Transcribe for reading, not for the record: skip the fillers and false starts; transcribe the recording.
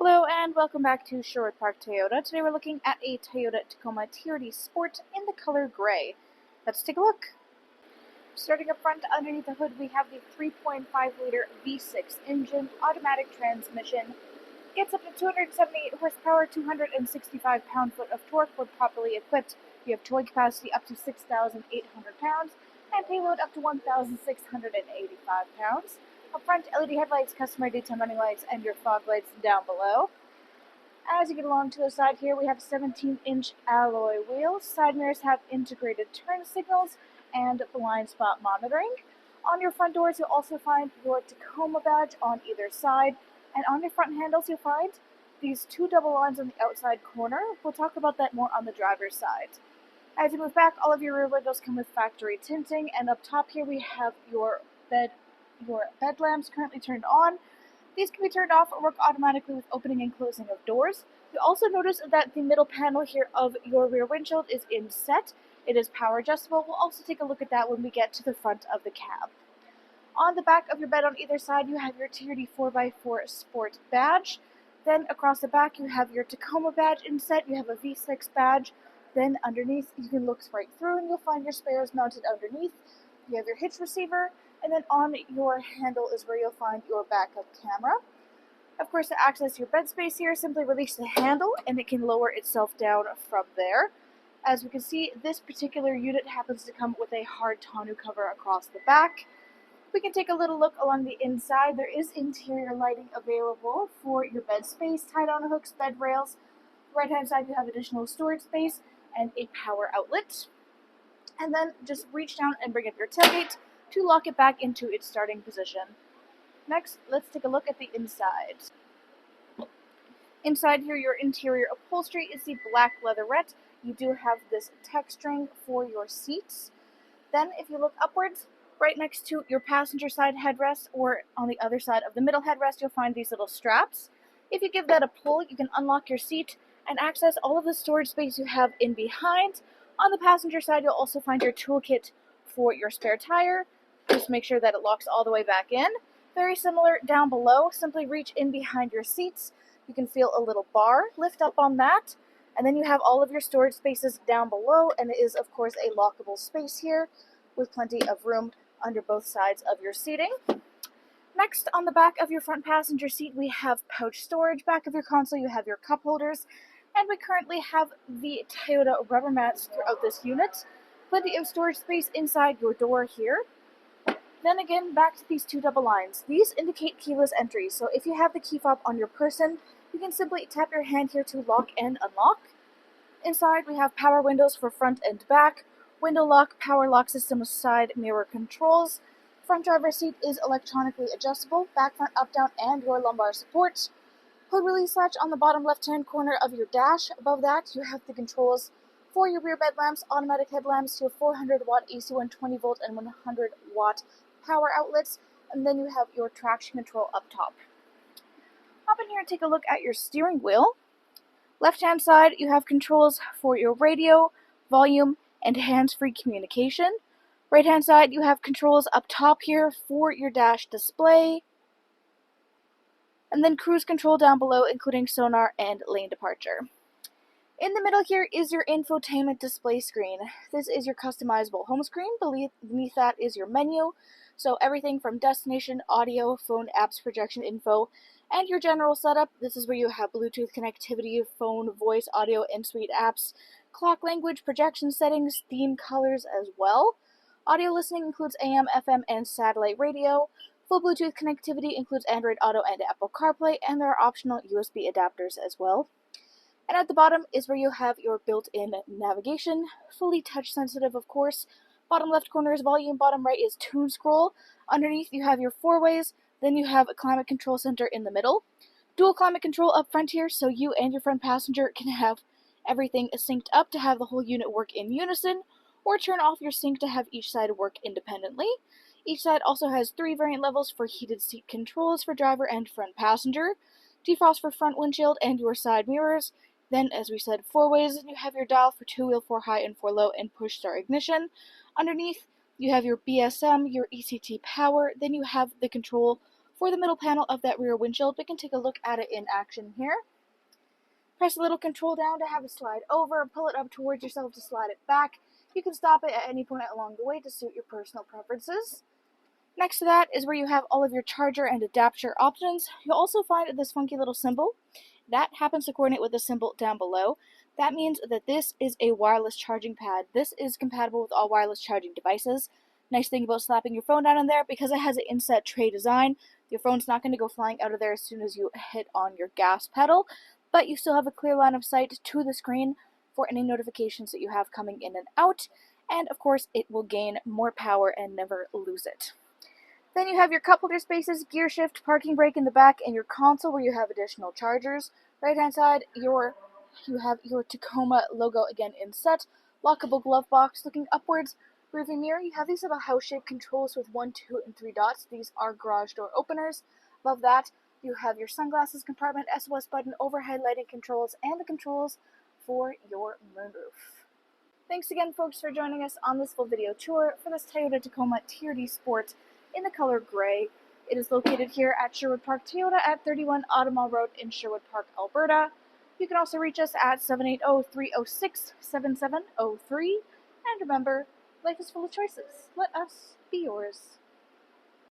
Hello and welcome back to Sherwood Park Toyota. Today we're looking at a Toyota Tacoma TRD Sport in the color gray. Let's take a look. Starting up front, underneath the hood, we have the 3.5-liter V6 engine, automatic transmission. Gets up to 278 horsepower, 265 pound-foot of torque when properly equipped. You have towing capacity up to 6,800 pounds and payload up to 1,685 pounds. Up front, LED headlights, customer daytime running lights, and your fog lights down below. As you get along to the side here, we have 17-inch alloy wheels. Side mirrors have integrated turn signals and blind spot monitoring. On your front doors, you'll also find your Tacoma badge on either side. And on your front handles, you'll find these two double lines on the outside corner. We'll talk about that more on the driver's side. As you move back, all of your rear windows come with factory tinting. And up top here, we have your bed lamps currently turned on. These can be turned off or work automatically with opening and closing of doors. You'll also notice that the middle panel here of your rear windshield is inset. It is power adjustable. We'll also take a look at that when we get to the front of the cab. On the back of your bed on either side, you have your TRD 4x4 Sport badge. Then across the back, you have your Tacoma badge inset. You have a V6 badge. Then underneath, you can look right through and you'll find your spares mounted underneath. You have your hitch receiver. And then on your handle is where you'll find your backup camera. Of course, to access your bed space here, simply release the handle and it can lower itself down from there. As we can see, this particular unit happens to come with a hard tonneau cover across the back. We can take a little look along the inside. There is interior lighting available for your bed space, tied on hooks, bed rails. Right hand side, you have additional storage space and a power outlet. And then just reach down and bring up your tailgate to lock it back into its starting position. Next, let's take a look at the inside. Inside here, your interior upholstery is the black leatherette. You do have this texturing for your seats. Then, if you look upwards, right next to your passenger side headrest, or on the other side of the middle headrest, you'll find these little straps. If you give that a pull, you can unlock your seat and access all of the storage space you have in behind. On the passenger side, you'll also find your toolkit for your spare tire. Just make sure that it locks all the way back in. Very similar down below. Simply reach in behind your seats. You can feel a little bar. Lift up on that. And then you have all of your storage spaces down below. And it is, of course, a lockable space here with plenty of room under both sides of your seating. Next, on the back of your front passenger seat, we have pouch storage. Back of your console, you have your cup holders. And we currently have the Toyota rubber mats throughout this unit. Plenty of storage space inside your door here. Then again, back to these two double lines. These indicate keyless entry, so if you have the key fob on your person, you can simply tap your hand here to lock and unlock. Inside, we have power windows for front and back, window lock, power lock system, side mirror controls. Front driver's seat is electronically adjustable, back, front, up, down, and your lumbar support. Hood release latch on the bottom left-hand corner of your dash. Above that, you have the controls for your rear bed lamps, automatic headlamps, to a 400-watt AC 120-volt and 100-watt power outlets, and then you have your traction control up top. Hop in here and take a look at your steering wheel. Left-hand side, you have controls for your radio, volume, and hands-free communication. Right-hand side, you have controls up top here for your dash display, and then cruise control down below, including sonar and lane departure. In the middle here is your infotainment display screen. This is your customizable home screen. Beneath that is your menu. So everything from destination, audio, phone, apps, projection info, and your general setup. This is where you have Bluetooth connectivity, phone, voice, audio, and suite apps, clock language, projection settings, theme colors as well. Audio listening includes AM, FM, and satellite radio. Full Bluetooth connectivity includes Android Auto and Apple CarPlay, and there are optional USB adapters as well. And at the bottom is where you have your built-in navigation, fully touch-sensitive, of course. Bottom left corner is volume, bottom right is tune scroll. Underneath you have your four-ways, then you have a climate control center in the middle. Dual climate control up front here, so you and your front passenger can have everything synced up to have the whole unit work in unison, or turn off your sync to have each side work independently. Each side also has 3 variant levels for heated seat controls for driver and front passenger, defrost for front windshield and your side mirrors. Then, as we said, four-ways, and you have your dial for 2-wheel, 4-high, and 4-low, and push-start ignition. Underneath, you have your BSM, your ECT power, then you have the control For the middle panel of that rear windshield, we can take a look at it in action here. Press a little control down to have it slide over, pull it up towards yourself to slide it back. You can stop it at any point along the way to suit your personal preferences. Next to that is where you have all of your charger and adapter options. You'll also find this funky little symbol. That happens to coordinate with the symbol down below. That means that this is a wireless charging pad. This is compatible with all wireless charging devices. Nice thing about slapping your phone down in there, because it has an inset tray design, your phone's not going to go flying out of there as soon as you hit on your gas pedal, but you still have a clear line of sight to the screen for any notifications that you have coming in and out, and of course it will gain more power and never lose it. Then you have your cup holder spaces, gear shift, parking brake in the back, and your console where you have additional chargers. Right hand side, you have your Tacoma logo again inset, lockable glove box. Looking upwards, rearview mirror, you have these little house-shaped controls with 1, 2, and 3 dots. These are garage door openers. Above that, you have your sunglasses compartment, SOS button, overhead lighting controls, and the controls for your moonroof. Thanks again, folks, for joining us on this full video tour for this Toyota Tacoma TRD Sport in the color gray. It is located here at Sherwood Park Toyota at 31 Automall Road in Sherwood Park, Alberta. You can also reach us at 780-306-7703. And remember, life is full of choices. Let us be yours.